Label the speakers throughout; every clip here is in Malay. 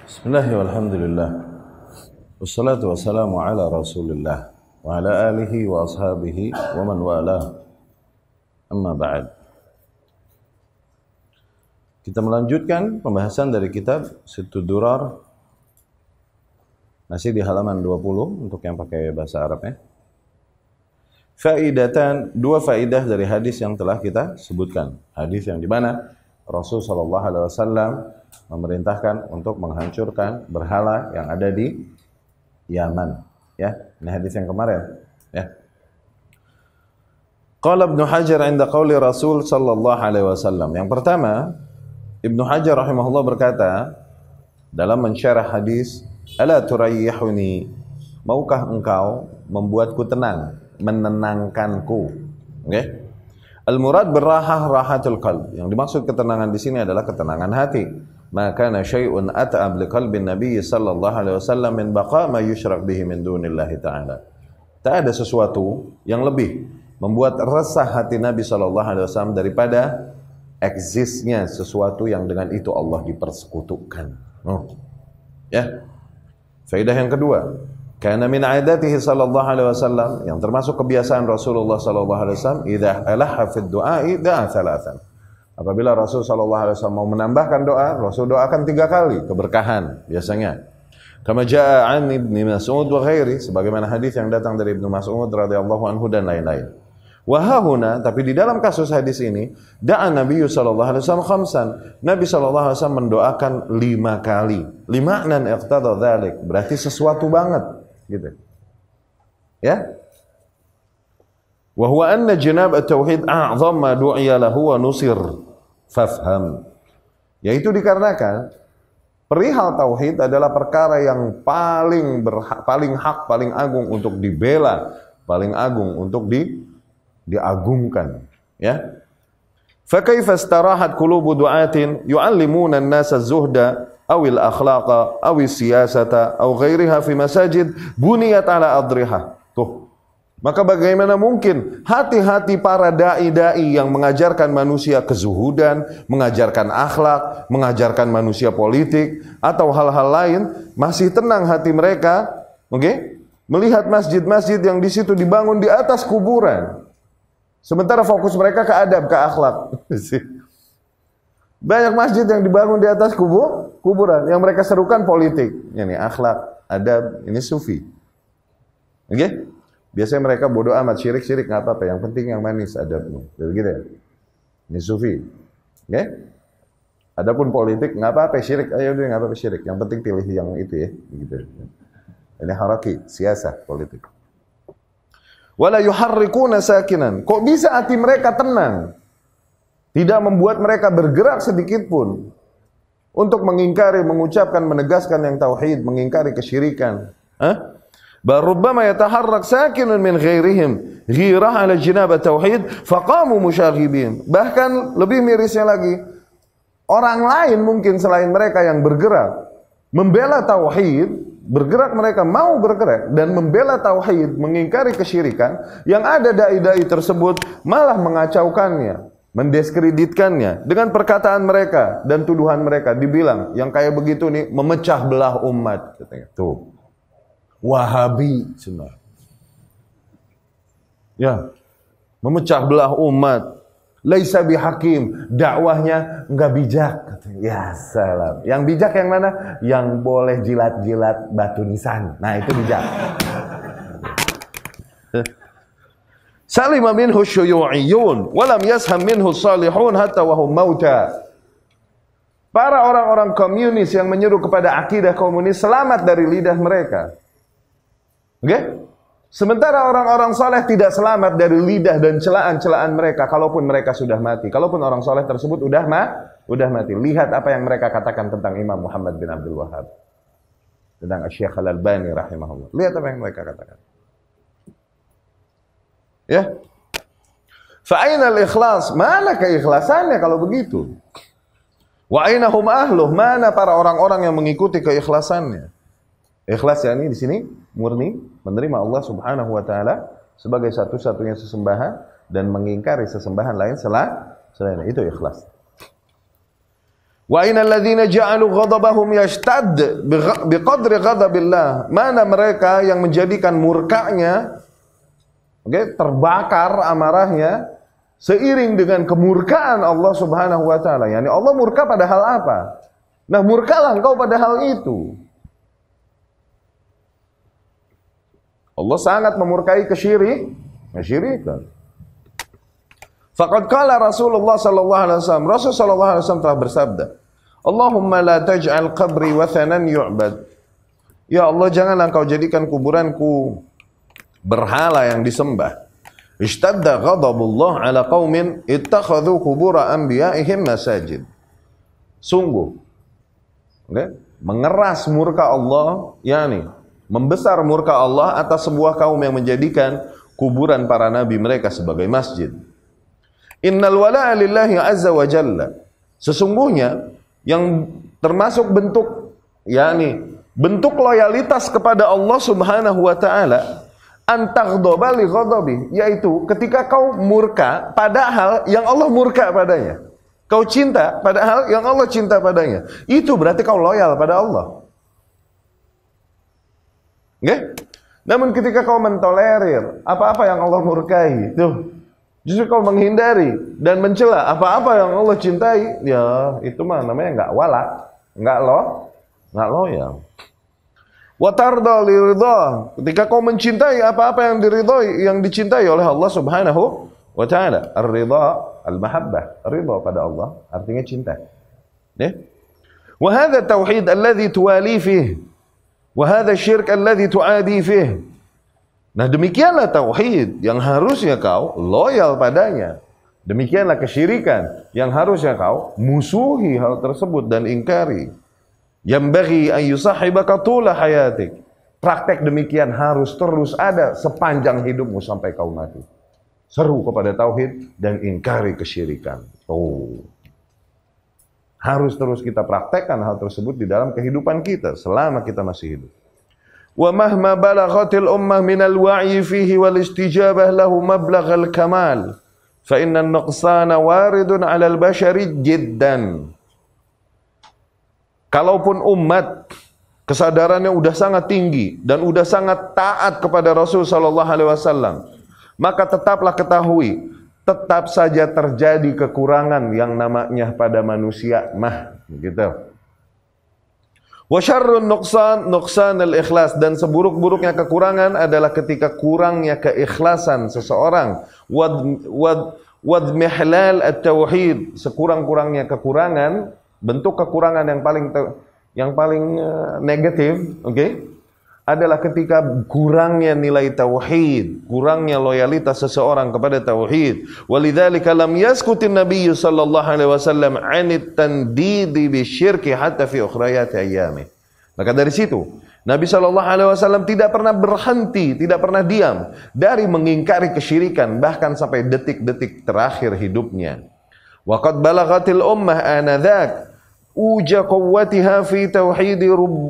Speaker 1: Bismillahirrahmanirrahim. Alhamdulillah. Wassalatu wassalamu ala Rasulillah wa ala alihi wa ashabihi wa man walah. Amma ba'd. Kita melanjutkan pembahasan dari kitab Sittud Durar. Masih di halaman 20 untuk yang pakai bahasa Arabnya. Faidatan, dua faidah dari hadis yang telah kita sebutkan. Hadis yang di mana Rasul sallallahu alaihi wasallam memerintahkan untuk menghancurkan berhala yang ada di Yaman. Ya, ini hadis yang kemarin. Ya. Qala Ibnu Hajar 'inda qauli Rasul sallallahu alaihi wasallam. Yang pertama, Ibnu Hajar rahimahullah berkata dalam mensyarah hadis, "Ala turayyihuni? Maukah engkau membuatku tenang, menenangkanku?" Oke? Al-murad berrahah rahatul qalb. Yang dimaksud ketenangan di sini adalah ketenangan hati. Maka syai'un at'ab liqalbin Nabi sallallahu alaihi wasallam min baqa ma yusyrak bihi min dunillahi ta'ala. Tak ada sesuatu yang lebih membuat resah hati Nabi sallallahu alaihi wasallam daripada eksisnya sesuatu yang dengan itu Allah dipersekutukan. Ya. Faedah yang kedua, karena min aidatihi sallallahu alaihi wasallam, yang termasuk kebiasaan Rasulullah sallallahu alaihi wasallam, idza alaha fid du'a'i da'a thalathan. Apabila Rasul sallallahu alaihi wasallam mau menambahkan doa, Rasul doakan 3 kali keberkahan biasanya. Kama jaa'a an Ibnu Mas'ud wa ghairi, sebagaimana hadis yang datang dari Ibnu Mas'ud radhiyallahu anhu dan lain-lain. Wa hahuna, tapi di dalam kasus hadis ini, da'a Nabi sallallahu alaihi wasallam khamsan. Nabi sallallahu alaihi wasallam mendoakan 5 kali. Lima'nan iqtada dzalik, berarti sesuatu banget. Gitu. Ya. Wa huwa anna jinab at-tauhid a'zam ma du'iya lahu wa nusir. Fafham. Yaitu dikarenakan perihal tauhid adalah perkara yang paling hak, paling agung untuk dibela, paling agung untuk diagungkan, ya. Fa kaifa istarahat qulubu du'atin yu'allimuna an-nasa az-zuhda aw al-akhlaqa aw as-siyasata aw ghairiha fi masajid buniyat ala adriha. Tuh. Maka bagaimana mungkin hati-hati para dai-dai yang mengajarkan manusia kezuhudan, mengajarkan akhlak, mengajarkan manusia politik atau hal-hal lain masih tenang hati mereka, oke? Melihat masjid-masjid yang di situ dibangun di atas kuburan. Sementara fokus mereka ke adab, ke akhlak. Banyak masjid yang dibangun di atas kuburan, yang mereka serukan politik. Ini akhlak, adab, ini sufi. Oke? Biasanya mereka bodoh amat, syirik nggak apa-apa, yang penting yang manis adabnya. Begitu ya? Ini sufi. Oke? Adapun politik nggak apa-apa, syirik, ayo udah nggak apa-apa syirik. Yang penting pilih yang itu ya. Gitu. Ini haraki, siasah politik. Wala yuharrikuna sakinan. Kok bisa hati mereka tenang? Tidak membuat mereka bergerak sedikit pun untuk mengingkari, mengucapkan, menegaskan yang tauhid, mengingkari kesyirikan. Bal rubbama yataharrak sakinun min ghairihim ghirah ala jinab tauhid faqamu musyaghibin. Bahkan lebih mirisnya lagi, orang lain mungkin selain mereka yang bergerak membela tauhid, bergerak mereka mau bergerak dan membela tauhid, mengingkari kesyirikan, yang ada dai-dai tersebut malah mengacaukannya, mendiskreditkannya dengan perkataan mereka dan tuduhan mereka. Dibilang yang kayak begitu nih memecah belah umat, katanya. Tuh, Wahabi, sunnah. Ya, memecah belah umat. Laisa bihakim, dakwahnya enggak bijak. Ya salam. Yang bijak yang mana? Yang boleh jilat-jilat batu nisan. Nah, itu bijak. Salima minhu syuyu'iyun wa lam yasham minhu salihun hatta wa hum mauta. Para orang-orang komunis yang menyeru kepada akidah komunis selamat dari lidah mereka. Oke? Sementara orang-orang saleh tidak selamat dari lidah dan celaan-celaan mereka kalaupun mereka sudah mati. Kalaupun orang saleh tersebut udah mati. Lihat apa yang mereka katakan tentang Imam Muhammad bin Abdul Wahhab. Tentang Syekh Al-Albani rahimahullah. Lihat apa yang mereka katakan. Ya. Fa aina al-ikhlas? Mana keikhlasannya kalau begitu? Wa aina hum ahluh? Mana para orang-orang yang mengikuti keikhlasannya? Ikhlas ya ini di sini murni menerima Allah Subhanahu wa taala sebagai satu-satunya sesembahan dan mengingkari sesembahan lain selain itu ikhlas. Wa innal ladzina ja'alu ghadabahum yashtad biqadri ghadabillah. Mana mereka yang menjadikan murkanya, terbakar amarahnya seiring dengan kemurkaan Allah Subhanahu wa taala. Yani Allah murka pada hal apa? Nah, murkalah engkau pada hal itu. Allah sangat memurkai kesyirikan. Faqad qala Rasulullah sallallahu alaihi wasallam, Rasul sallallahu alaihi wasallam telah bersabda, Allahumma la taj'al qabri wathanan yu'bad. Ya Allah, janganlah engkau jadikan kuburanku berhala yang disembah. Ishtadda ghadabullah ala qaumin ittakhadhu qubura anbiya'ihim masajid. Sungguh, mengeras murka Allah, yakni membesar murka Allah atas sebuah kaum yang menjadikan kuburan para nabi mereka sebagai masjid. Innal wala'a lillahi azza wa jalla. Sesungguhnya yang termasuk bentuk, yakni bentuk loyalitas kepada Allah Subhanahu wa taala, antaghdaba li ghadabi, yaitu ketika kau murka padahal yang Allah murka padanya. Kau cinta padahal yang Allah cinta padanya. Itu berarti kau loyal pada Allah. Namun ketika kau mentolerir apa-apa yang Allah murkai, justru kau menghindari dan mencela apa-apa yang Allah cintai, ya itu mah namanya enggak wala, enggak loyal. Wa tarda li ridha, ketika kau mencintai apa-apa yang diridhai, yang dicintai oleh Allah Subhanahu wa taala. Ar-ridha al-mahabbah, ridha pada Allah artinya cinta. Wa hadha tauhid alladhi tuwali fihi wa hadha syirk alladhi tuadi fihi. Nah, demikianlah tauhid yang harusnya kau loyal padanya. Demikianlah kesyirikan yang harusnya kau musuhi hal tersebut dan ingkari. Yambaghi an yusahibaka tula hayatik. Praktek demikian harus terus ada sepanjang hidupmu sampai kau mati. Seru kepada tauhid dan ingkari kesyirikan. Harus terus kita praktekkan hal tersebut di dalam kehidupan kita selama kita masih hidup. Wa mahma balaghatil ummah minal wa'i fihi wal istijabah lahu mablaghal kamal fa inna an-nuqsana waridun 'alal bashari jiddan. Kalaupun umat kesadarannya udah sangat tinggi dan udah sangat taat kepada Rasul sallallahu alaihi wasallam, maka tetaplah ketahui, tetap saja terjadi kekurangan yang namanya pada manusia gitu. Wa syarrun nuqsan al-ikhlas, dan seburuk-buruknya kekurangan adalah ketika kurangnya keikhlasan seseorang. Wad mihlal at-tauhid, sekurang-kurangnya kekurangan, bentuk kekurangan yang paling negatif, adalah ketika kurangnya nilai tauhid, kurangnya loyalitas seseorang kepada tauhid. Walidzalika lam yaskutin Nabi sallallahu alaihi wasallam 'anit tandidi bisyirki hatta fi ukhrayati ayyami. Maka dari situ Nabi sallallahu alaihi wasallam tidak pernah berhenti, tidak pernah diam dari mengingkari kesyirikan bahkan sampai detik-detik terakhir hidupnya. Wa qad balaghatil ummah anadzak uja quwwatiha fi tauhid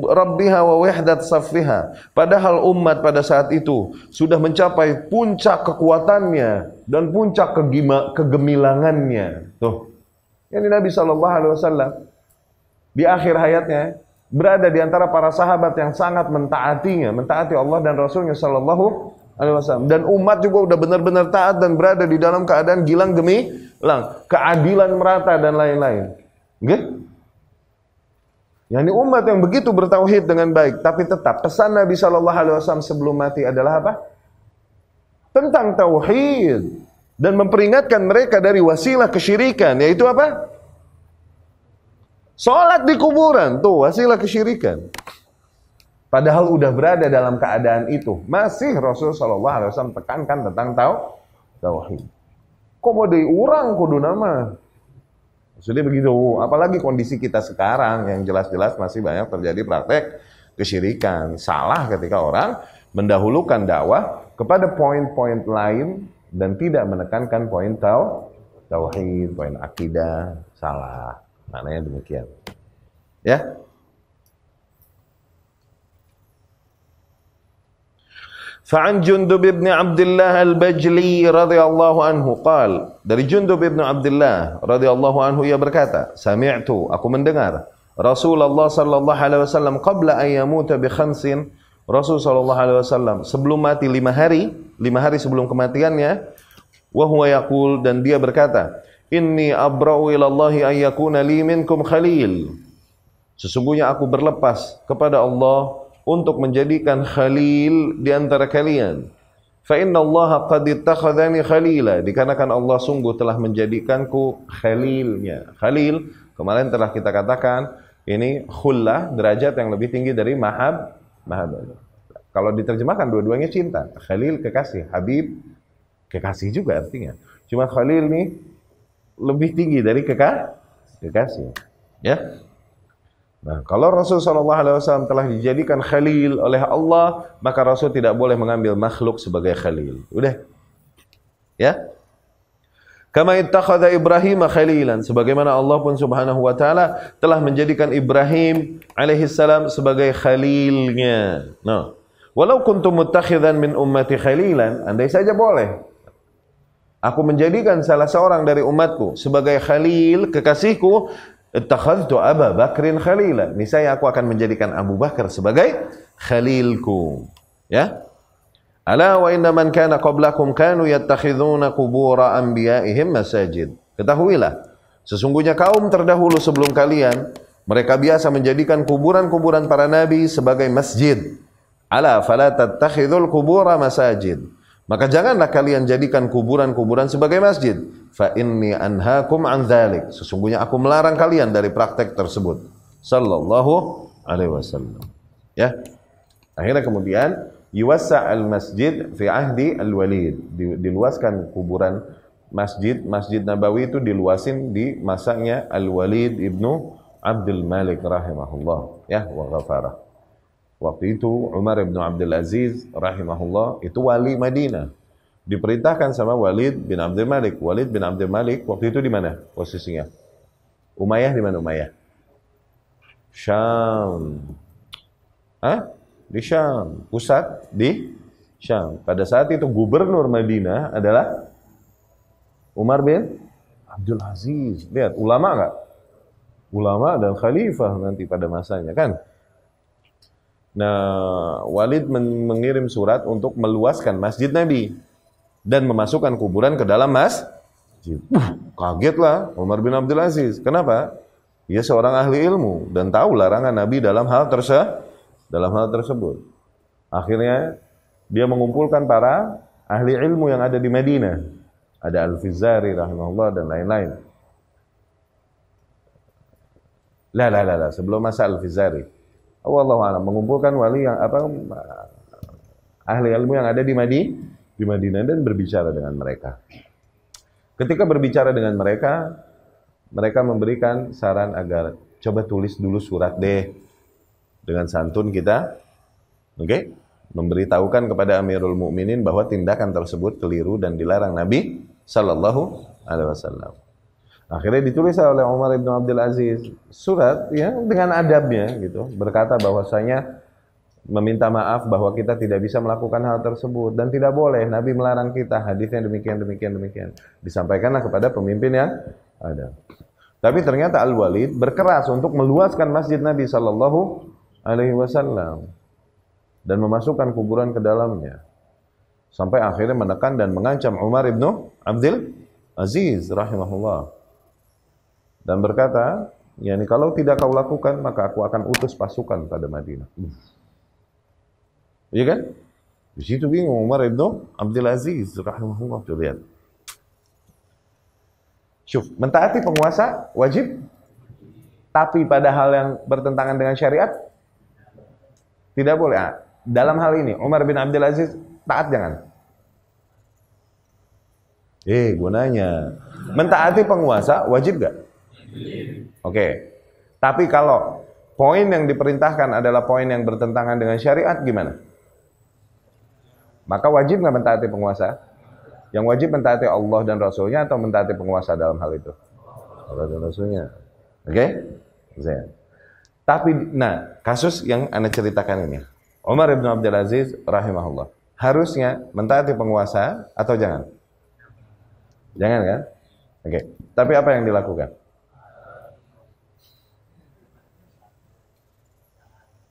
Speaker 1: rabbiha wa wahdat saffiha. Padahal umat pada saat itu sudah mencapai puncak kekuatannya dan puncak kegemilangannya. Ini Nabi sallallahu alaihi wasallam di akhir hayatnya berada di antara para sahabat yang sangat mentaati Allah dan Rasulnya sallallahu alaihi wasallam, dan umat juga udah benar-benar taat dan berada di dalam keadaan gilang gemilang, keadilan merata dan lain-lain. Yani umat yang begitu bertauhid dengan baik, tapi tetap pesan Nabi sallallahu alaihi wasallam sebelum mati adalah apa? Tentang tauhid dan memperingatkan mereka dari wasilah kesyirikan, yaitu apa? Salat di kuburan, wasilah kesyirikan. Padahal udah berada dalam keadaan itu, masih Rasul sallallahu alaihi wasallam tekankan tentang tauhid. Kok mau diurang kudu nama? Sudah begitu, apalagi kondisi kita sekarang yang jelas-jelas masih banyak terjadi praktek kesyirikan. Salah ketika orang mendahulukan dakwah kepada poin-poin lain dan tidak menekankan poin tauhid, poin akidah. Salah, maknanya demikian. Ya. Fa'an Jundub ibn Abdullah al-Bajli radhiyallahu anhu qal, dari Jundub ibn Abdullah radhiyallahu anhu ia berkata, sami'tu, aku mendengar Rasulullah sallallahu alaihi wasallam qabla an yamuta bi khamsin, Rasul sallallahu alaihi wasallam sebelum mati 5 hari sebelum kematiannya, wa huwa yaqul, dan dia berkata, inni abra'u ila Allah an yakuna li minkum khalil, sesungguhnya aku berlepas kepada Allah untuk menjadikan khalil di antara kalian. Fa inna Allah qad ittakhadhani khalila, dikarenakan Allah sungguh telah menjadikanku khalilnya. Khalil kemarin telah kita katakan ini khullah, derajat yang lebih tinggi dari mahab. Kalau diterjemahkan dua-duanya cinta. Khalil kekasih, habib kekasih juga artinya. Cuma khalil nih lebih tinggi dari kekasih. Ya. Nah, kalau Rasul SAW telah dijadikan khalil oleh Allah, maka Rasul tidak boleh mengambil makhluk sebagai khalil. Udah. Ya. Kama ittakhadha Ibrahim khalilan, sebagaimana Allah pun Subhanahu wa taala telah menjadikan Ibrahim alaihissalam sebagai khalilnya. Nah, walau kuntum muttakhidan min ummati khalilan, andai saja boleh aku menjadikan salah seorang dari umatku sebagai khalil, kekasihku, ittakhadhtu Aba Bakrin khalila, niscaya aku akan menjadikan Abu Bakar sebagai khalilku. Ya. Ala wa inna man kana qablakum kanu yattakhidhuna qubura anbiya'ihim masajid. Ketahuilah, sesungguhnya kaum terdahulu sebelum kalian, mereka biasa menjadikan kuburan-kuburan para nabi sebagai masjid. Ala fala tattakhidhul qubura masajid. Maka janganlah kalian jadikan kuburan-kuburan sebagai masjid. Fa inni anhaakum an dzalik. Sesungguhnya aku melarang kalian dari praktek tersebut. Sallallahu alaihi wasallam. Ya. Akhirnya kemudian yuwassa' al-masjid fi ahdi al-Walid. Diluaskan kuburan Masjid Nabawi itu diluasin di masanya Al-Walid ibnu Abdul Malik rahimahullah, ya, wa ghafarah. Waktu itu Umar ibnu Abdul Aziz rahimahullah itu wali Madinah. Diperintahkan sama Walid bin Abdul Malik. Walid bin Abdul Malik waktu itu di mana posisinya? Umayyah di mana Umayyah? Syam. Di Syam. Pusat di Syam. Pada saat itu gubernur Madinah adalah Umar bin Abdul Aziz. Lihat, ulama nggak? Ulama dan khalifah nanti pada masanya kan? Nah, Walid mengirim surat untuk meluaskan masjid Nabi dan memasukkan kuburan ke dalam masjid. Kagetlah Umar bin Abdul Aziz. Kenapa? Dia seorang ahli ilmu dan tahu larangan Nabi dalam hal tersebut. Akhirnya dia mengumpulkan para ahli ilmu yang ada di Madinah. Ada Al-Fizari rahimahullah dan lain-lain. La, sebelum masa Al-Fizari. Wallahu a'lam, mengumpulkan wali yang ahli ilmu yang ada di Madinah dan berbicara dengan mereka. Ketika berbicara dengan mereka, mereka memberikan saran agar coba tulis dulu surat deh dengan santun kita, oke? Memberitahukan kepada Amirul Mukminin bahwa tindakan tersebut keliru dan dilarang Nabi Sallallahu Alaihi Wasallam. Akhirnya ditulis oleh Umar bin Abdul Aziz surat ya dengan adabnya gitu, berkata bahwasanya meminta maaf bahwa kita tidak bisa melakukan hal tersebut dan tidak boleh, Nabi melarang kita, hadisnya demikian. Disampaikanlah kepada pemimpin yang ada. Tapi ternyata Al-Walid berkeras untuk meluaskan masjid Nabi Sallallahu Alaihi Wasallam dan memasukkan kuburan ke dalamnya, sampai akhirnya menekan dan mengancam Umar bin Abdul Aziz rahimahullah. Dan berkata, yakni kalau tidak kau lakukan, maka aku akan utus pasukan pada Madinah. Iya kan? Di situ bingung Umar bin Abdul Aziz rahimahullah. Lihat. Syuf, mentaati penguasa wajib, tapi pada hal yang bertentangan dengan syariat tidak boleh. Dalam hal ini Umar bin Abdul Aziz taat jangan? Gue nanya, mentaati penguasa wajib gak? Oke. Tapi kalau poin yang diperintahkan adalah poin yang bertentangan dengan syariat, gimana? Maka wajib nggak mentaati penguasa? Yang wajib mentaati Allah dan Rasulnya atau mentaati penguasa dalam hal itu? Allah dan Rasulnya. Oke? Tapi, nah, kasus yang Anda ceritakan ini, Umar bin Abdul Aziz rahimahullah harusnya mentaati penguasa atau jangan? Jangan kan? Oke. Tapi apa yang dilakukan?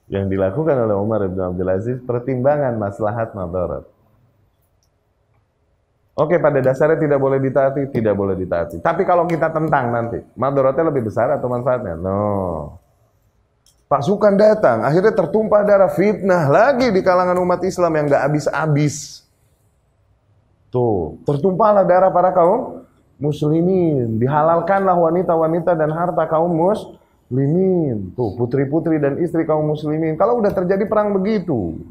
Speaker 1: Yang dilakukan oleh Umar bin Abdul Aziz pertimbangan maslahat madarat. Oke, pada dasarnya tidak boleh ditaati, tidak boleh ditaati. Tapi kalau kita tentang nanti, madaratnya lebih besar atau manfaatnya? No. Pasukan datang, akhirnya tertumpah darah, fitnah lagi di kalangan umat Islam yang gak habis-habis. Tuh, tertumpahlah darah para kaum muslimin, dihalalkanlah wanita-wanita dan harta kaum muslimin. Tuh, putri-putri dan istri kaum muslimin. Kalau udah terjadi perang begitu,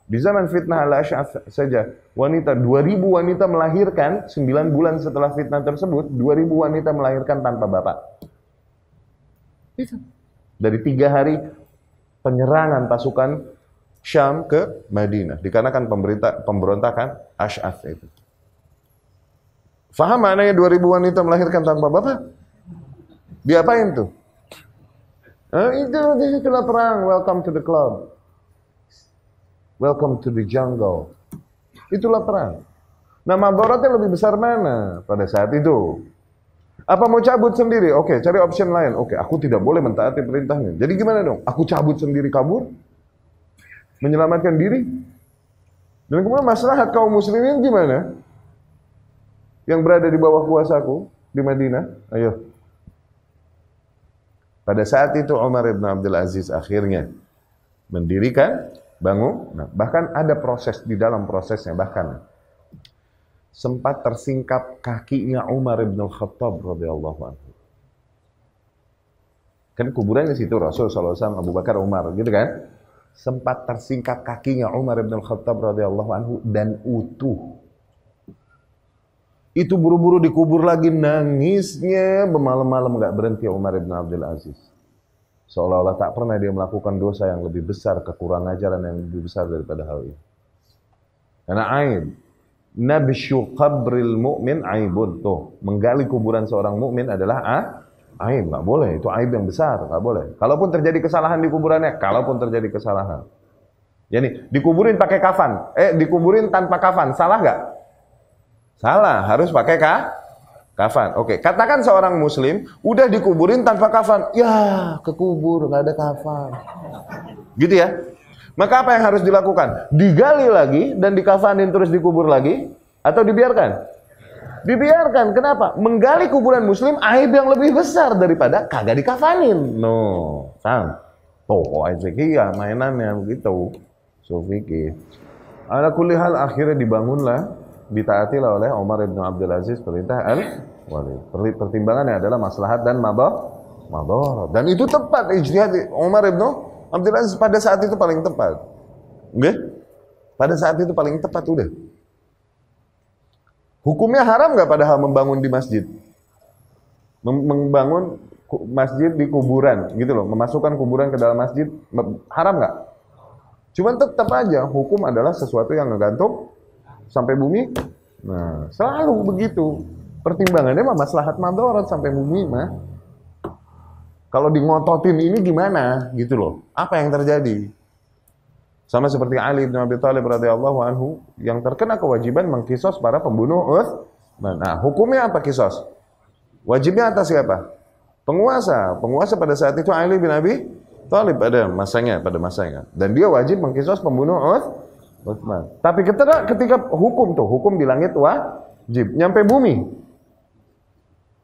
Speaker 1: di zaman fitnah al-Asy'ath saja, 2000 wanita melahirkan, 9 bulan setelah fitnah tersebut, 2000 wanita melahirkan tanpa bapak. Itu. Dari 3 hari penyerangan pasukan Syam ke Madinah, dikarenakan pemberontakan Asy'ath itu. Faham maknanya 2000 wanita melahirkan tanpa bapak? Diapain tuh? Itulah perang, welcome to the club. Welcome to the jungle. Itulah perang. Nah, madaratnya lebih besar mana pada saat itu? Apa mau cabut sendiri? Oke, cari option lain. Oke, aku tidak boleh mentaati perintahnya. Jadi gimana dong? Aku cabut sendiri kabur? Menyelamatkan diri? Dan kemudian maslahat kaum muslimin gimana? Yang berada di bawah kuasaku di Madinah? Ayo. Pada saat itu Umar bin Abdul Aziz akhirnya mendirikan bangun, nah, bahkan ada proses di dalam prosesnya, bahkan sempat tersingkap kakinya Umar bin Khattab radhiyallahu anhu. Kan kuburannya situ Rasul SAW, Abu Bakar, Umar, gitu kan? Sempat tersingkap kakinya Umar bin Khattab radhiyallahu anhu dan utuh. Itu buru-buru dikubur lagi, nangisnya bermalam-malam nggak berhenti Umar bin Abdul Aziz. Seolah-olah tak pernah dia melakukan dosa yang lebih besar, kekurangan ajaran yang lebih besar daripada hal ini. Karena aib. Nabsyu qabril mu'min aibun. Tuh, menggali kuburan seorang mukmin adalah aib. Nggak boleh, itu aib yang besar, nggak boleh. Kalaupun terjadi kesalahan di kuburannya, kalaupun terjadi kesalahan. Jadi, dikuburin pakai kafan. Dikuburin tanpa kafan, salah nggak? Salah, harus pakai kafan. Oke, katakan seorang muslim udah dikuburin tanpa kafan. Ya, kekubur nggak ada kafan. Gitu ya. Maka apa yang harus dilakukan? Digali lagi dan dikafanin terus dikubur lagi atau dibiarkan? Dibiarkan. Kenapa? Menggali kuburan muslim aib yang lebih besar daripada kagak dikafanin. No, sang. Tokoh ya mainannya begitu. So fikih. Ala kulli hal akhirnya dibangunlah, ditaatilah oleh Umar bin Abdul Aziz perintah al-Walid. Pertimbangannya adalah maslahat dan madarat. Dan itu tepat ijtihad Umar bin Abdul Aziz pada saat itu paling tepat. Oke? Pada saat itu paling tepat udah. Hukumnya haram nggak padahal membangun di masjid? Membangun masjid di kuburan gitu loh, memasukkan kuburan ke dalam masjid haram nggak? Cuman tetap aja hukum adalah sesuatu yang ngegantung sampai bumi. Nah, selalu begitu. Pertimbangannya mah maslahat madarat sampai bumi mah. Kalau di ngototin ini gimana gitu loh. Apa yang terjadi? Sama seperti Ali bin Abi Thalib radhiyallahu anhu yang terkena kewajiban mengkisos para pembunuh Utsman. Nah, hukumnya apa kisos? Wajibnya atas siapa? Penguasa. Penguasa pada saat itu Ali bin Abi Thalib pada masanya. Dan dia wajib mengkisos pembunuh Utsman. Tapi ketika hukum di langit wajib, nyampe bumi,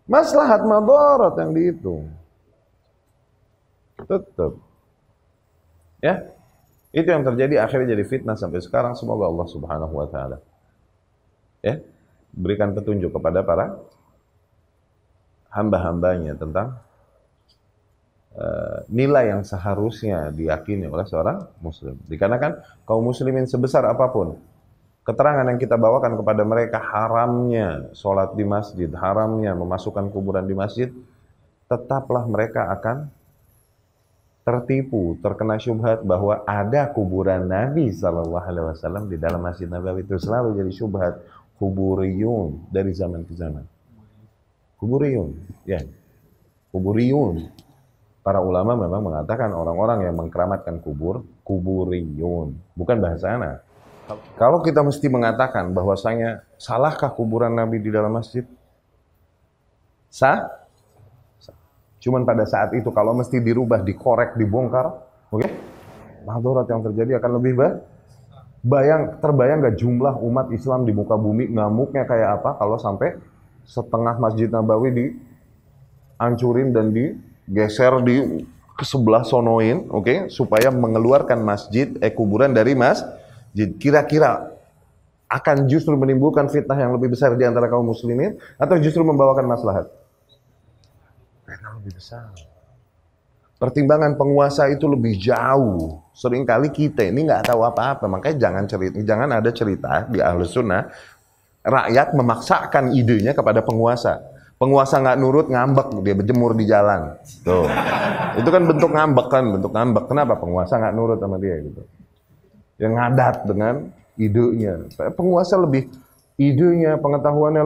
Speaker 1: maslahat madarat yang dihitung. Tetap. Ya. Itu yang terjadi akhirnya jadi fitnah sampai sekarang. Semoga Allah Subhanahu wa taala ya berikan petunjuk kepada para hamba-hambanya tentang nilai yang seharusnya diyakini oleh seorang muslim. Dikarenakan kaum muslimin sebesar apapun keterangan yang kita bawakan kepada mereka haramnya sholat di masjid, haramnya memasukkan kuburan di masjid, tetaplah mereka akan tertipu, terkena syubhat bahwa ada kuburan Nabi SAW di dalam Masjid Nabawi. Itu selalu jadi syubhat. Kuburiyun dari zaman ke zaman. Kuburiyun, ya. Kuburiyun. Para ulama memang mengatakan orang-orang yang mengkeramatkan kubur, kuburiyun. Bukan bahasa anak. Kalau kita mesti mengatakan bahwasanya salahkah kuburan Nabi di dalam masjid? Sah? Cuman pada saat itu kalau mesti dirubah, dikorek, dibongkar, oke? Mahdarat yang terjadi akan lebih terbayang gak jumlah umat Islam di muka bumi ngamuknya kayak apa kalau sampai setengah Masjid Nabawi dihancurin dan digeser di ke sebelah sonoin, oke? Supaya mengeluarkan kuburan dari masjid. Kira-kira akan justru menimbulkan fitnah yang lebih besar di antara kaum muslimin atau justru membawakan maslahat? Fitnah lebih besar. Pertimbangan penguasa itu lebih jauh. Seringkali kita ini nggak tahu apa-apa, makanya jangan ada cerita di Ahlus Sunnah rakyat memaksakan idenya kepada penguasa. Penguasa nggak nurut, ngambek, dia berjemur di jalan. Tuh, itu kan bentuk ngambek kan, bentuk ngambek. Kenapa penguasa nggak nurut sama dia gitu? Yang ngadat dengan idenya. Penguasa lebih idenya, pengetahuannya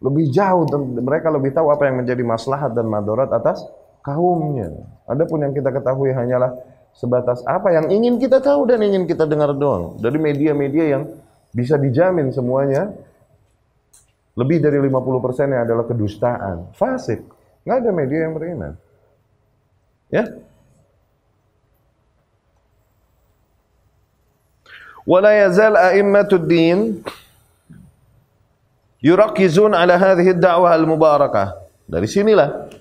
Speaker 1: lebih jauh. Mereka lebih tahu apa yang menjadi maslahat dan madarat atas kaumnya. Adapun yang kita ketahui hanyalah sebatas apa yang ingin kita tahu dan ingin kita dengar doang. Dari media-media yang bisa dijamin semuanya lebih dari 50% yang adalah kedustaan, fasik. Nggak ada media yang beriman. Ya? Wala yazal a'immatud din yurakizun ala hadhihi ad-da'wah al-mubarakah. Dari sinilah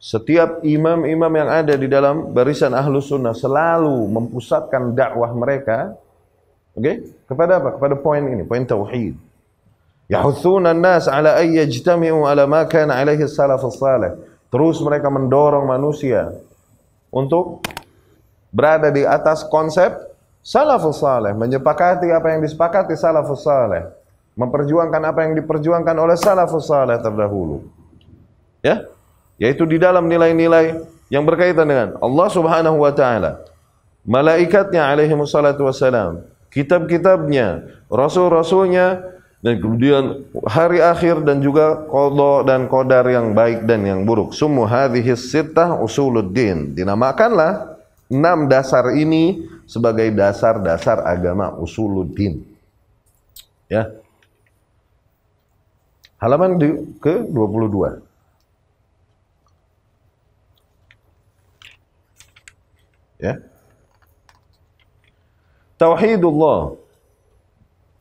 Speaker 1: setiap imam-imam yang ada di dalam barisan Ahlus Sunnah selalu mempusatkan dakwah mereka, kepada apa? Kepada poin ini, poin tauhid. Yahuthuna an-nas ala ay yajtami'u ala ma kana alaihi salafus salih. Terus mereka mendorong manusia untuk berada di atas konsep salafus salih, menyepakati apa yang disepakati salafus salih, memperjuangkan apa yang diperjuangkan oleh salafus salih terdahulu. Ya? Yaitu di dalam nilai-nilai yang berkaitan dengan Allah Subhanahu wa taala, malaikatnya alaihi wassalatu wassalam, kitab-kitabnya, rasul-rasulnya, dan kemudian hari akhir dan juga qada dan qadar yang baik dan yang buruk. Summu hadhihi sittah usuluddin. Dinamakanlah 6 dasar ini sebagai dasar-dasar agama, usuluddin. Ya. Halaman ke-22. Ya. Tauhidullah.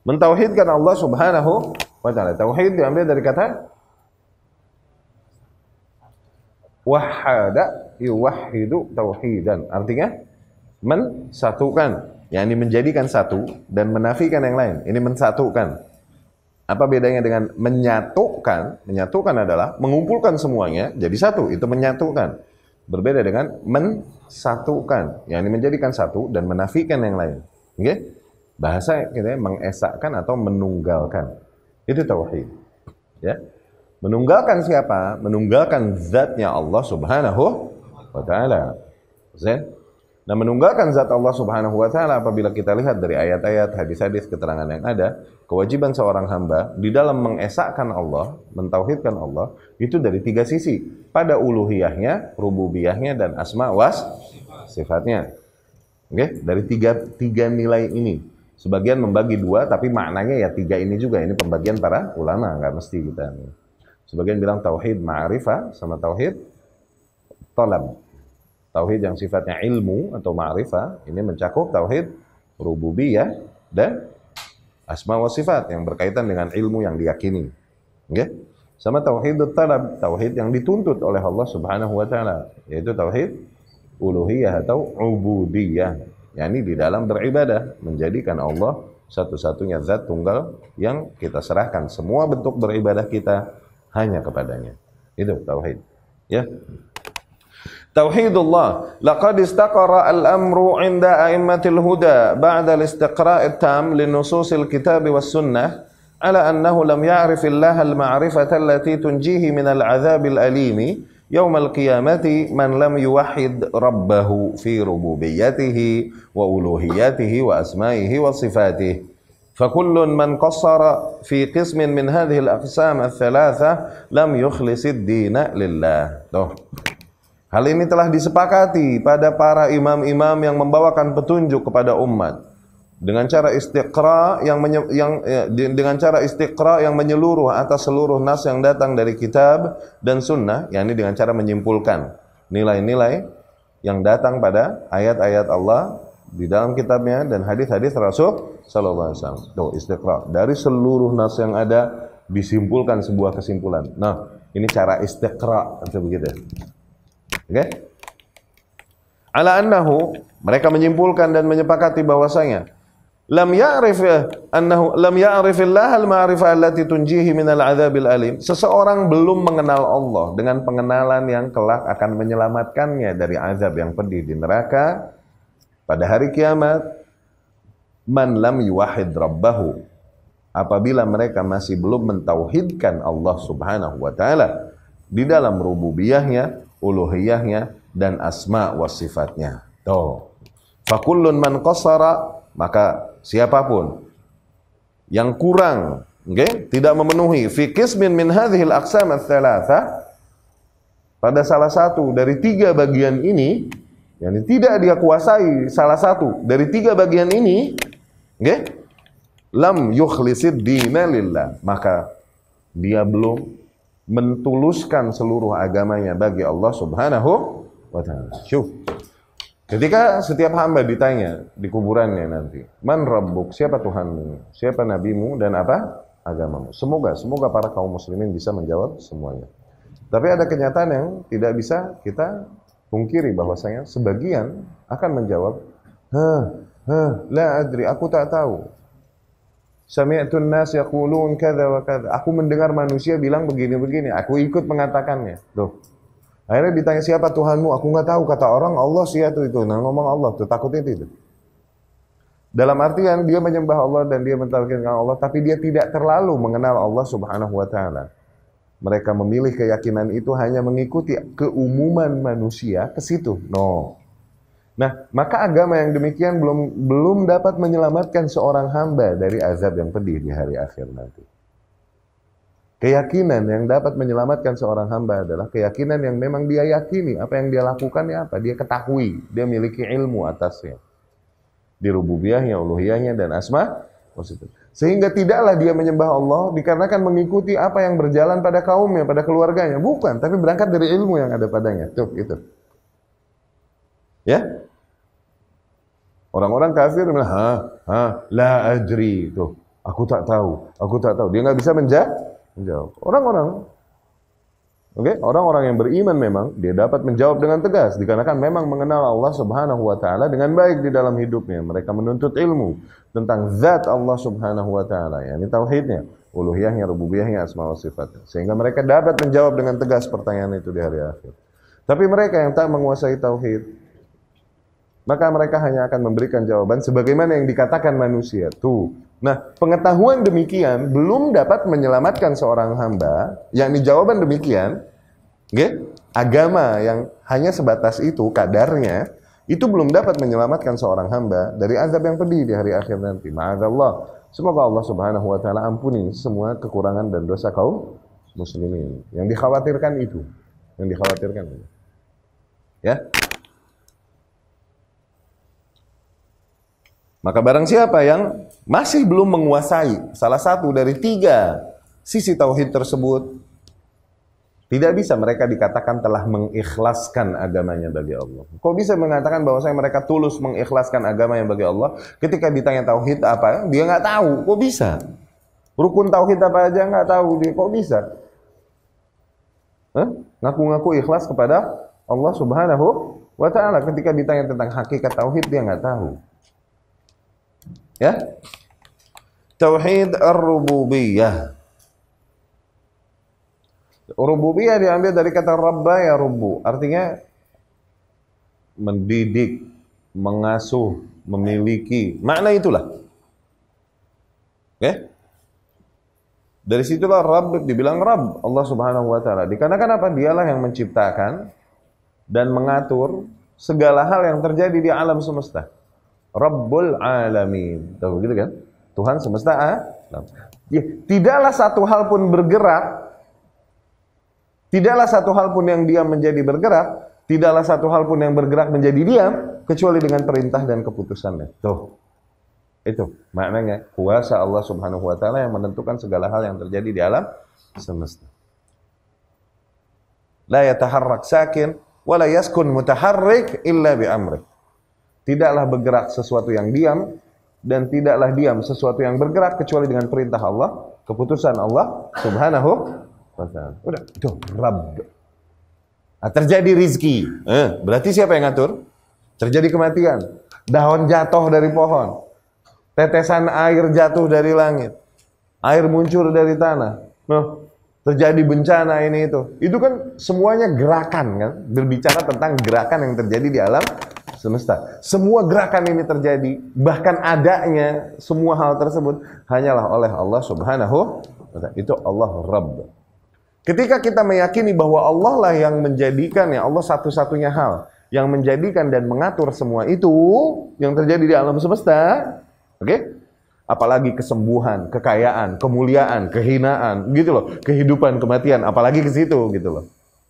Speaker 1: Mentauhidkan Allah Subhanahu wa taala. Tauhid diambil dari kata wahada yuwahhidu tauhidan. Artinya mensatukan, yakni menjadikan satu dan menafikan yang lain. Ini mensatukan. Apa bedanya dengan menyatukan? Menyatukan adalah mengumpulkan semuanya jadi satu, itu menyatukan. Berbeda dengan mensatukan, yakni menjadikan satu dan menafikan yang lain. Oke? Bahasa kita mengesahkan atau menunggalkan. Itu tauhid. Ya. Menunggalkan siapa? Menunggalkan zatnya Allah Subhanahu wa taala. Nah, menunggalkan zat Allah Subhanahu wa taala apabila kita lihat dari ayat-ayat, hadis-hadis, keterangan yang ada, kewajiban seorang hamba di dalam mengesahkan Allah, mentauhidkan Allah itu dari 3 sisi. Pada uluhiyahnya, rububiyahnya dan asma was sifatnya. Oke, dari tiga nilai ini. Sebagian membagi 2, tapi maknanya ya 3 ini juga. Ini pembagian para ulama, nggak mesti kita. Sebagian bilang tauhid ma'rifah sama tauhid talab. Tauhid yang sifatnya ilmu atau ma'rifah, ini mencakup tauhid rububiyah dan asma wa sifat yang berkaitan dengan ilmu yang diyakini. Okay? Sama tauhid talab, tauhid yang dituntut oleh Allah Subhanahu wa taala, yaitu tauhid uluhiyah atau ubudiyah. yakni di dalam beribadah, menjadikan Allah satu-satunya zat tunggal yang kita serahkan semua bentuk beribadah kita hanya kepadanya. Itu tauhid. Ya. Tauhidullah. Laqad istaqara al-amru 'inda a'immatil huda ba'da al-istiqra' at-tam linususil kitab was sunnah ala annahu lam ya'rif Allah al-ma'rifata allati tunjihi min al-'adzab al-alim يوم القيامة من لم يوحد ربه في ربوبيته وألوهيته وأسمائه وصفاته فكل من قصر في قسم من هذه الأقسام الثلاثة لم يخلص الدين لله. Hal ini telah disepakati pada para imam-imam yang membawakan petunjuk kepada umat dengan cara istiqra dengan cara istiqra yang menyeluruh atas seluruh nas yang datang dari kitab dan sunnah, yakni dengan cara menyimpulkan nilai-nilai yang datang pada ayat-ayat Allah di dalam kitabnya dan hadis-hadis Rasul sallallahu alaihi wasallam. Tuh, istiqra. Dari seluruh nas yang ada disimpulkan sebuah kesimpulan. Nah, ini cara istiqra, itu begitu. Oke? Ala annahu, mereka menyimpulkan dan menyepakati bahwasanya lam ya'rifillah al-ma'rifah allati tunjihi minal adzabil alim. Seseorang belum mengenal Allah dengan pengenalan yang kelak akan menyelamatkannya dari azab yang pedih di neraka pada hari kiamat. Man lam yuwahhid rabbahu, apabila mereka masih belum mentauhidkan Allah Subhanahu wa taala di dalam rububiyahnya, uluhiyahnya dan asma wa sifatnya. Tuh. Fakullun man qassara, maka siapapun yang kurang, tidak memenuhi fi qismin min hadhil aqsam ats-tsalatsa, pada salah satu dari tiga bagian ini, yang tidak dia kuasai salah satu dari tiga bagian ini, lam yukhlisid dina lillah, maka dia belum mentuluskan seluruh agamanya bagi Allah Subhanahu wa taala. Ketika setiap hamba ditanya di kuburannya nanti, man rabbuk, siapa Tuhanmu, siapa nabimu, dan apa agamamu. Semoga para kaum muslimin bisa menjawab semuanya. Tapi ada kenyataan yang tidak bisa kita pungkiri, bahwasanya sebagian akan menjawab, la adri, aku tak tahu. Sami'tun nas yaqulun kadza wa kadza. Aku mendengar manusia bilang begini-begini, aku ikut mengatakannya. Tuh. Akhirnya ditanya, siapa Tuhanmu? Aku nggak tahu, kata orang. Allah siapa itu. Nah, ngomong Allah tuh, takutnya itu. Dalam artian dia menyembah Allah dan dia mentauhidkan Allah, tapi dia tidak terlalu mengenal Allah Subhanahu wa taala. Mereka memilih keyakinan itu hanya mengikuti keumuman manusia ke situ. No. Nah, maka agama yang demikian belum dapat menyelamatkan seorang hamba dari azab yang pedih di hari akhir nanti. Keyakinan yang dapat menyelamatkan seorang hamba adalah keyakinan yang memang dia yakini, apa yang dia lakukan ya apa, dia ketahui, dia miliki ilmu atasnya. Di rububiyahnya, uluhiyahnya, dan asma. Sehingga tidaklah dia menyembah Allah dikarenakan mengikuti apa yang berjalan pada kaumnya, pada keluarganya. Bukan, tapi berangkat dari ilmu yang ada padanya. Tuh, itu. Ya? Orang-orang kafir bilang, la adri. Tuh, aku tak tahu. Dia nggak bisa menjawab. Orang-orang yang beriman memang dia dapat menjawab dengan tegas dikarenakan memang mengenal Allah Subhanahu wa taala dengan baik di dalam hidupnya. Mereka menuntut ilmu tentang zat Allah Subhanahu wa taala, yakni tauhidnya, uluhiyahnya, rububiyahnya, asma wa sifatnya. Sehingga mereka dapat menjawab dengan tegas pertanyaan itu di hari akhir. Tapi mereka yang tak menguasai tauhid, maka mereka hanya akan memberikan jawaban sebagaimana yang dikatakan manusia. Tuh. Nah, pengetahuan demikian belum dapat menyelamatkan seorang hamba, yakni jawaban demikian, agama yang hanya sebatas itu kadarnya, itu belum dapat menyelamatkan seorang hamba dari azab yang pedih di hari akhir nanti. Ma'adzallah. Semoga Allah Subhanahu wa taala ampuni semua kekurangan dan dosa kaum muslimin. Yang dikhawatirkan itu, Ya. Maka barang siapa yang masih belum menguasai salah satu dari tiga sisi tauhid tersebut, tidak bisa mereka dikatakan telah mengikhlaskan agamanya bagi Allah. Kok bisa mengatakan bahwasanya mereka tulus mengikhlaskan agamanya bagi Allah ketika ditanya tauhid apa, dia nggak tahu. Kok bisa? Rukun tauhid apa aja nggak tahu dia. Kok bisa? Ngaku-ngaku ikhlas kepada Allah Subhanahu wa taala, ketika ditanya tentang hakikat tauhid dia nggak tahu. Ya, tauhid ar-rububiyah. Rububiyah diambil dari kata rabba ya rubbu, artinya mendidik, mengasuh, memiliki. Makna itulah. Oke? Dari situlah Rabb dibilang Rabb, Allah Subhanahu wa taala. Dikarenakan apa? Dialah yang menciptakan dan mengatur segala hal yang terjadi di alam semesta. Rabbul alamin. Tahu gitu kan? Tuhan semesta alam. Ya, tidaklah satu hal pun bergerak. Tidaklah satu hal pun yang diam menjadi bergerak. Tidaklah satu hal pun yang bergerak menjadi diam kecuali dengan perintah dan keputusannya. Tuh. Itu maknanya kuasa Allah Subhanahu wa taala yang menentukan segala hal yang terjadi di alam semesta. La yataharrak sakin wa la yaskun mutaharrik illa bi amri. Tidaklah bergerak sesuatu yang diam dan tidaklah diam sesuatu yang bergerak kecuali dengan perintah Allah, keputusan Allah Subhanahu wa taala. Udah, itu Rabb. Nah, terjadi rizki. Berarti siapa yang ngatur? Terjadi kematian. Daun jatuh dari pohon. Tetesan air jatuh dari langit. Air muncul dari tanah. Terjadi bencana ini itu. Itu kan semuanya gerakan kan? Berbicara tentang gerakan yang terjadi di alam semesta. Semua gerakan ini terjadi, bahkan adanya semua hal tersebut hanyalah oleh Allah Subhanahu wa taala. Itu Allah Rabb. Ketika kita meyakini bahwa Allah lah yang menjadikan, ya Allah satu-satunya hal yang menjadikan dan mengatur semua itu yang terjadi di alam semesta, oke? Apalagi kesembuhan, kekayaan, kemuliaan, kehinaan, gitu loh. Kehidupan, kematian, apalagi ke situ, gitu loh.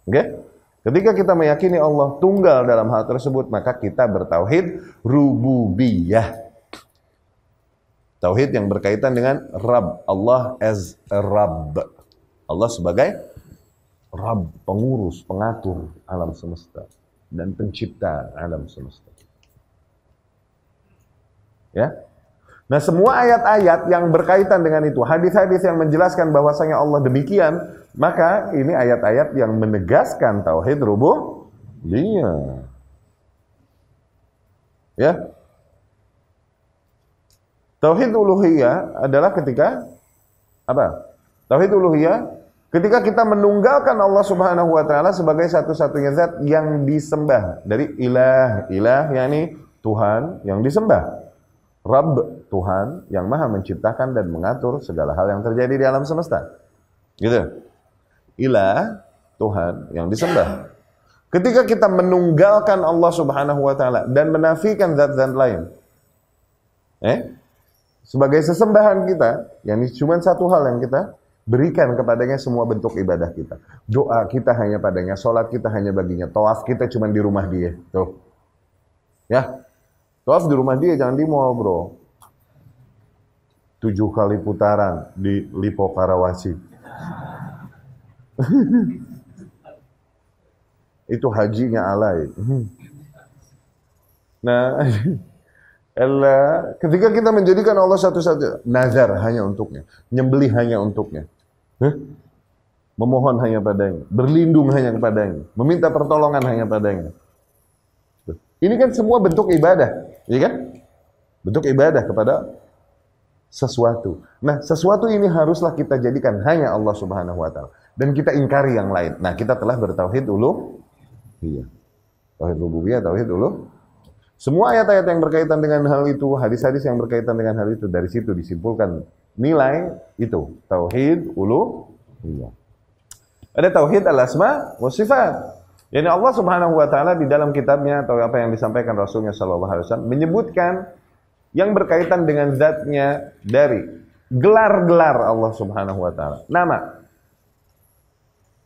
Speaker 1: Oke? Ketika kita meyakini Allah tunggal dalam hal tersebut, maka kita bertauhid rububiyah. Tauhid yang berkaitan dengan Rabb, Allah as a Rabb. Allah sebagai Rabb, pengurus, pengatur alam semesta dan pencipta alam semesta. Ya. Nah, semua ayat-ayat yang berkaitan dengan itu, hadis-hadis yang menjelaskan bahwasanya Allah demikian, maka ini ayat-ayat yang menegaskan tauhid rububiyah. Ya. Tauhid uluhiyah adalah ketika apa? Tauhid uluhiyah ketika kita menunggalkan Allah Subhanahu wa taala sebagai satu-satunya zat yang disembah. Dari ilah, yakni Tuhan yang disembah. Rabb, Tuhan yang maha menciptakan dan mengatur segala hal yang terjadi di alam semesta. Gitu. Ilah, Tuhan yang disembah. Ketika kita menunggalkan Allah Subhanahu wa taala dan menafikan zat-zat lain, sebagai sesembahan kita, yakni cuma satu hal yang kita berikan kepadanya semua bentuk ibadah kita. Doa kita hanya padanya, sholat kita hanya baginya, tawaf kita cuma di rumah dia. Tuh. Ya. Tawaf di rumah dia, jangan di mall, bro. 7 kali putaran di Lipo Karawasi. Itu hajinya alay. Nah, ketika kita menjadikan Allah satu-satu, nazar hanya untuknya, nyembelih hanya untuknya, memohon hanya padanya, berlindung hanya kepadanya, meminta pertolongan hanya padanya. Ini kan semua bentuk ibadah, ya kan? Bentuk ibadah kepada sesuatu. Nah, sesuatu ini haruslah kita jadikan hanya Allah Subhanahu wa taala dan kita ingkari yang lain. Nah, kita telah bertauhid uluhiyah. Tauhid rububiyah, tauhid uluhiyah. Semua ayat-ayat yang berkaitan dengan hal itu, hadis-hadis yang berkaitan dengan hal itu, dari situ disimpulkan nilai itu, tauhid uluhiyah. Ada tauhid al-asma wa sifat. Yani Allah Subhanahu wa taala di dalam kitabnya atau apa yang disampaikan Rasulnya sallallahu alaihi wasallam menyebutkan yang berkaitan dengan zatnya dari gelar-gelar Allah Subhanahu wa taala. Nama.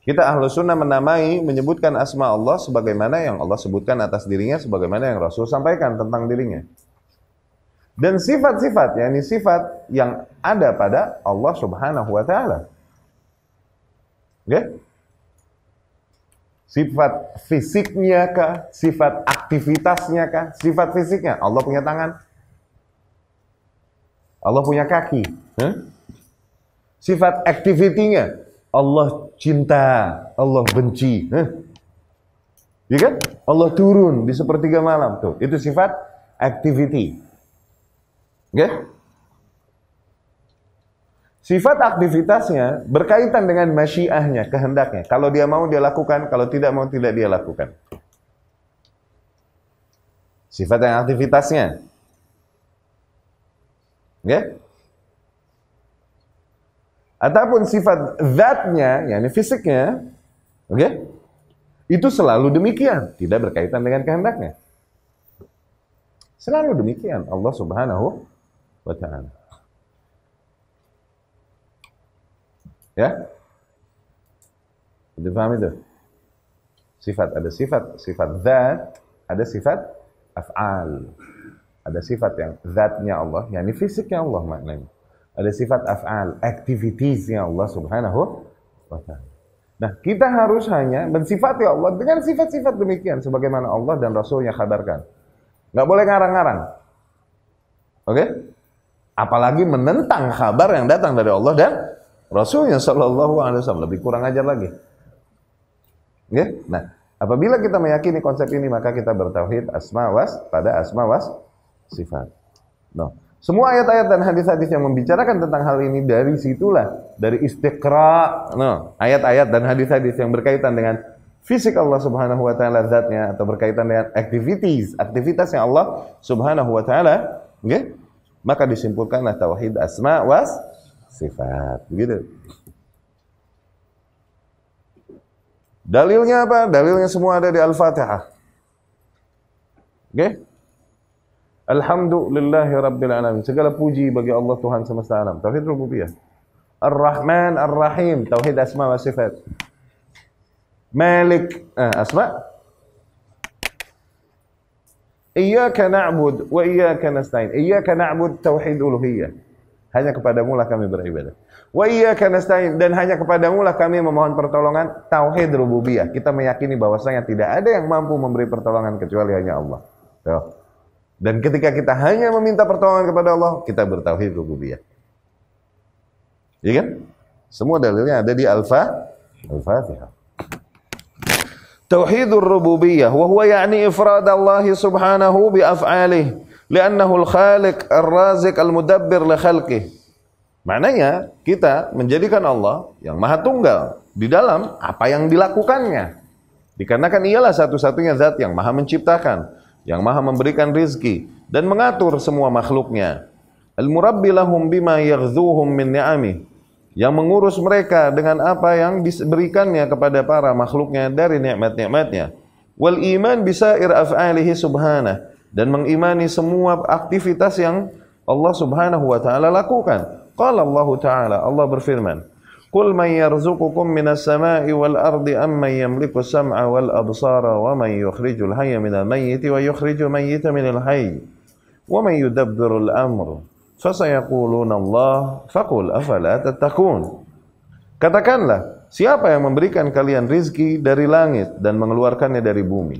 Speaker 1: Kita ahlu sunnah menamai, menyebutkan asma Allah sebagaimana yang Allah sebutkan atas dirinya, sebagaimana yang Rasul sampaikan tentang dirinya. Dan sifat-sifat, yakni sifat yang ada pada Allah Subhanahu wa taala. Oke? Sifat fisiknya kah? Sifat aktivitasnya kah? Sifat fisiknya, Allah punya tangan, Allah punya kaki. Sifat aktivitinya, Allah cinta, Allah benci. Ya kan? Allah turun di sepertiga malam. Tuh, itu sifat activity. Okay? Sifat aktivitasnya berkaitan dengan masyiahnya, kehendaknya. Kalau dia mau dia lakukan, kalau tidak mau tidak dia lakukan. Sifat yang aktivitasnya. Okay? Ataupun sifat zatnya, yakni fisiknya, okay? Itu selalu demikian, tidak berkaitan dengan kehendaknya. Selalu demikian Allah Subhanahu wa taala. Ya? Sudah paham itu? Sifat, ada sifat zat, ada sifat af'al. Ada sifat yang zatnya Allah, yakni fisiknya Allah maknanya. Ada sifat af'al, activities-nya Allah subhanahu wa ta'ala. Nah, kita harus hanya mensifati Allah dengan sifat-sifat demikian sebagaimana Allah dan Rasulnya kabarkan. Nggak boleh ngarang-ngarang. Oke? Apalagi menentang kabar yang datang dari Allah dan Rasulnya sallallahu alaihi wasallam. Lebih kurang ajar lagi. Oke? Nah, apabila kita meyakini konsep ini, maka kita bertauhid asma pada asma sifat. Nah, semua ayat-ayat dan hadis-hadis yang membicarakan tentang hal ini dari situlah, dari istiqra, ayat-ayat dan hadis-hadis yang berkaitan dengan fisik Allah Subhanahu wa taala zatnya atau berkaitan dengan aktivitasnya Allah Subhanahu wa taala, okay? Maka disimpulkanlah tauhid asma was sifat. Begitu. Dalilnya apa? Dalilnya semua ada di Al-Fatihah. Oke? Okay? Alhamdulillahi Rabbil Alamin. Segala puji bagi Allah Tuhan semesta alam. Tauhid rububiyah. Ar-Rahman Ar-Rahim. Tauhid asma wa sifat. Malik. Asma. Iyyaka na'bud wa iyyaka nasta'in. Iyyaka na'bud tauhid uluhiyah. Hanya kepadamu lah kami beribadah. Wa iyyaka nasta'in. Dan hanya kepadamu lah kami memohon pertolongan. Tauhid rububiyah. Kita meyakini bahwasanya tidak ada yang mampu memberi pertolongan kecuali hanya Allah. Tuh. Dan ketika kita hanya meminta pertolongan kepada Allah, kita bertauhid rububiyah. Iya kan? Semua dalilnya ada di Al-Fatihah. Tauhidur rububiyah wa huwa ya'ni ifrad Allah subhanahu bi af'alihi li'annahu al-khaliq ar-raziq al-mudabbir li khalqihi. Maknanya kita menjadikan Allah yang Maha Tunggal di dalam apa yang dilakukannya. Dikarenakan ialah satu-satunya zat yang Maha menciptakan, yang Maha memberikan rizki dan mengatur semua makhluknya. Al-murabbi lahum bima yaghzuhum min ni'amih, yang mengurus mereka dengan apa yang diberikannya kepada para makhluknya dari nikmat-nikmatnya. Wal iman bisair af'alihi subhanah, dan mengimani semua aktivitas yang Allah Subhanahu wa taala lakukan. Qala Allah taala, Allah berfirman, Qul man yarzuqukum minas sama'i wal ardi amman yamliku sam'a wal absara wa man yukhrijul hayya minal mayyiti wa yukhrijul mayyita minal hayy wa man yudabbirul amr fasayaquluna Allah faqul afala tattaqun. Katakanlah, siapa yang memberikan kalian rizki dari langit dan mengeluarkannya dari bumi?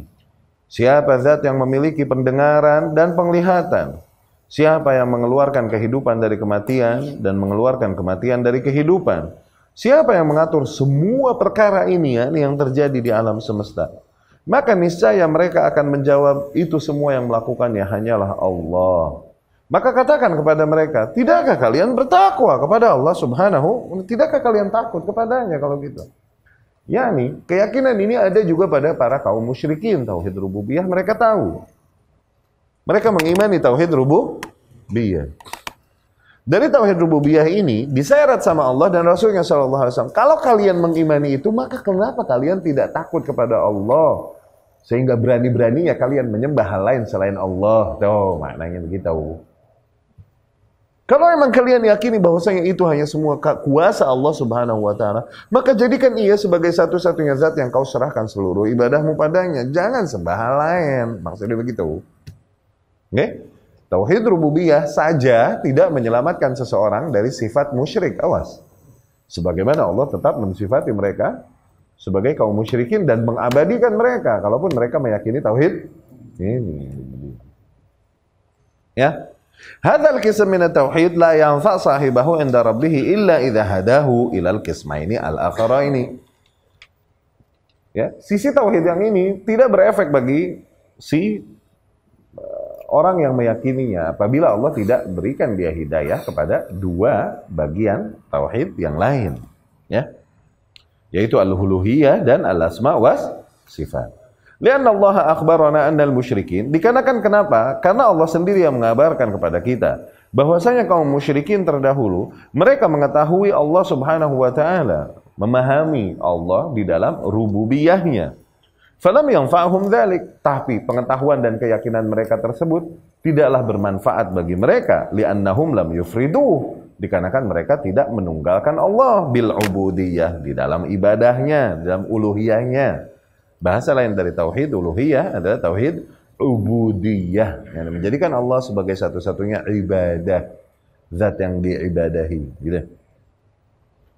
Speaker 1: Siapa zat yang memiliki pendengaran dan penglihatan? Siapa yang mengeluarkan kehidupan dari kematian dan mengeluarkan kematian dari kehidupan? Siapa yang mengatur semua perkara ini yang terjadi di alam semesta? Maka niscaya mereka akan menjawab, itu semua yang melakukannya hanyalah Allah. Maka katakan kepada mereka, tidakkah kalian bertakwa kepada Allah Subhanahu? Tidakkah kalian takut kepadanya kalau gitu? Yani, keyakinan ini ada juga pada para kaum musyrikin. Tauhid rububiyah mereka tahu. Mereka mengimani tauhid rububiyah. Dari tauhid rububiyah ini disyarat sama Allah dan Rasulnya sallallahu alaihi wasallam. Kalau kalian mengimani itu, maka kenapa kalian tidak takut kepada Allah sehingga berani-beraninya kalian menyembah hal lain selain Allah? Tuh, maknanya begitu. Kalau memang kalian yakini bahwasanya itu hanya semua kuasa Allah Subhanahu wa taala, maka jadikan ia sebagai satu-satunya zat yang kau serahkan seluruh ibadahmu padanya. Jangan sembah hal lain. Maksudnya begitu. Oke? Tauhid rububiyah saja tidak menyelamatkan seseorang dari sifat musyrik. Awas. Sebagaimana Allah tetap mensifati mereka sebagai kaum musyrikin dan mengabadikan mereka kalaupun mereka meyakini tauhid ini. Ya. Hadzal qism min at-tauhid la yanfa' sahibahu inda rabbih illa idza hadahu ila al-qismaini al-akharaini. Ya, sisi tauhid yang ini tidak berefek bagi si orang yang meyakininya apabila Allah tidak berikan dia hidayah kepada dua bagian tauhid yang lain, ya, yaitu al-uluhiyah dan al-asma was sifat. Lianna Allah akhbarana annal musyrikin, dikarenakan kenapa? Karena Allah sendiri yang mengabarkan kepada kita bahwasanya kaum musyrikin terdahulu mereka mengetahui Allah Subhanahu wa taala, memahami Allah di dalam rububiyahnya. Falam yanfa'hum dzalik, tapi pengetahuan dan keyakinan mereka tersebut tidaklah bermanfaat bagi mereka, li'annahum lam yufriduh, dikarenakan mereka tidak menunggalkan Allah bil ubudiyah, di dalam ibadahnya, dalam uluhiyahnya. Bahasa lain dari tauhid uluhiyah adalah tauhid ubudiyah, yang menjadikan Allah sebagai satu-satunya ibadah, zat yang diibadahi, gitu.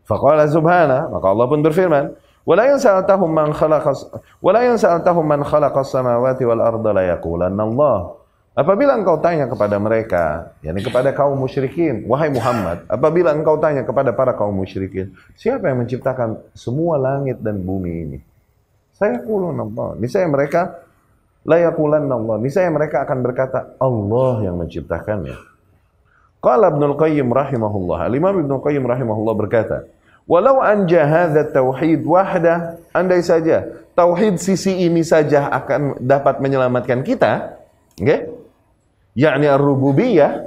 Speaker 1: Faqala subhanahu, maka Allah pun berfirman, wala in sa'altahum man khalaqas samawati wal arda la yaqulanna Allah. Apabila engkau tanya kepada mereka, yakni kepada kaum musyrikin, wahai Muhammad, apabila engkau tanya kepada para kaum musyrikin, siapa yang menciptakan semua langit dan bumi ini? Saya yaqulun Allah. Niscaya mereka la yaqulanna Allah. Niscaya mereka akan berkata, Allah yang menciptakannya. Qala Ibnul Qayyim rahimahullah. Al-Imam Ibnul Qayyim rahimahullah berkata, walau anja hadza tauhid wahda, andai saja tauhid sisi ini saja akan dapat menyelamatkan kita, okay? Yakni ar-rububiyah,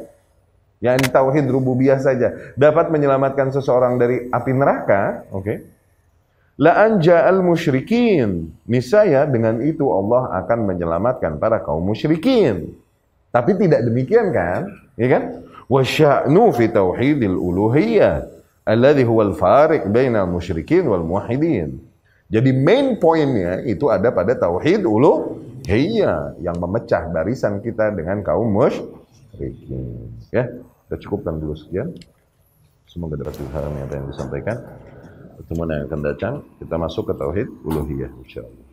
Speaker 1: yakni tauhid rububiyah saja dapat menyelamatkan seseorang dari api neraka, okay? La anja al-musyrikin, niscaya dengan itu Allah akan menyelamatkan para kaum musyrikin. Tapi tidak demikian kan? Ya kan? Wa sya'nu fi tauhidil uluhiyah alladhi huwal fariq bainal musyrikin wal muwahhidin. Jadi main poinnya itu ada pada tauhid uluhiyah yang memecah barisan kita dengan kaum musyrikin. Ya, kita cukupkan dulu sekian. Semoga dapat dipahami apa yang disampaikan. Pertemuan yang akan datang kita masuk ke tauhid uluhiyah insyaallah.